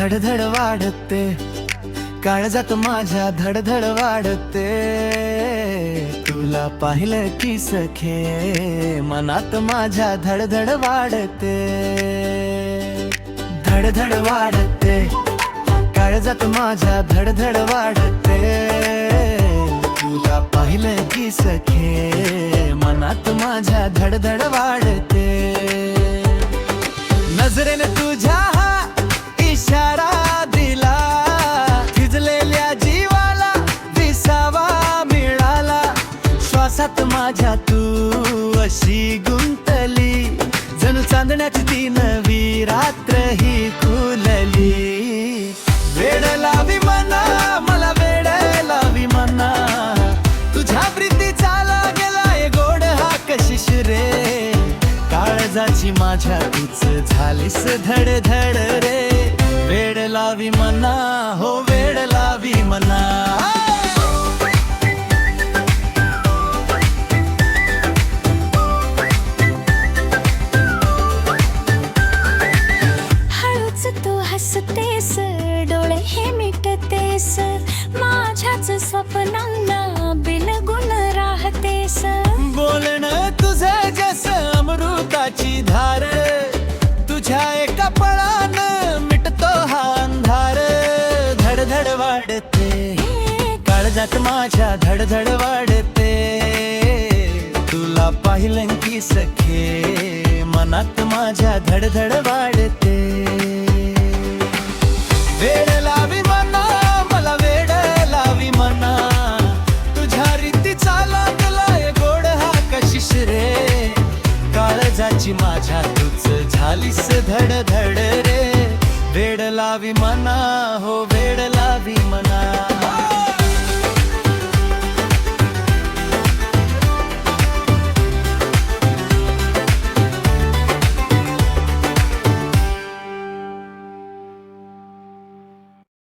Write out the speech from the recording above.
धडधड वाढते, काळजात माझ्या धडधड वाढते, तुला पाहिलं की सखे मनात माझ्या धडधड वाढते, धडधड वाढते, काळजात माझ्या धडधड वाढते, तुला पाहिलं की सखे मनात माझ्या धडधड वाढते, नजरेने तुझ्या इशारा दिला, थिजलेल्या जीवाला विसावा मिळाला, श्वासात माझ्या तू अशी गुंतली, जणू चांदण्याची ती नवी रात्र ही खुलली, वेड लावी मना मला वेड लावी मना, तुझ्या प्रीतीचा लागलाय गोड हा कशिश रे, काळजाची माझ्या तूच झालीस धडधड रे, वेड लावी मना हो वेड लावी मना, हळूच तू हसतेस, डोळे हे मिटतेस, माझ्याच स्वप्नांना बिलगुन राहतेस, बोलणं तुझं जसं अमृताची धार, तुझ्या एका पळानं मिटतो हा अंधार, धडधड वाढते, काळजात माझ्या धडधड वाढते, तुला पाहिलं की सखे मनात माझ्या धडधड वाढते, वेड लावी मना मला वेड लावी मना, तुझ्या रीतीचा लागलाय गोड हा कशिश रे, काळजाची माझ्या तूच झालीस धडधड रे, वेड लावी मना हो वेड लावी मना.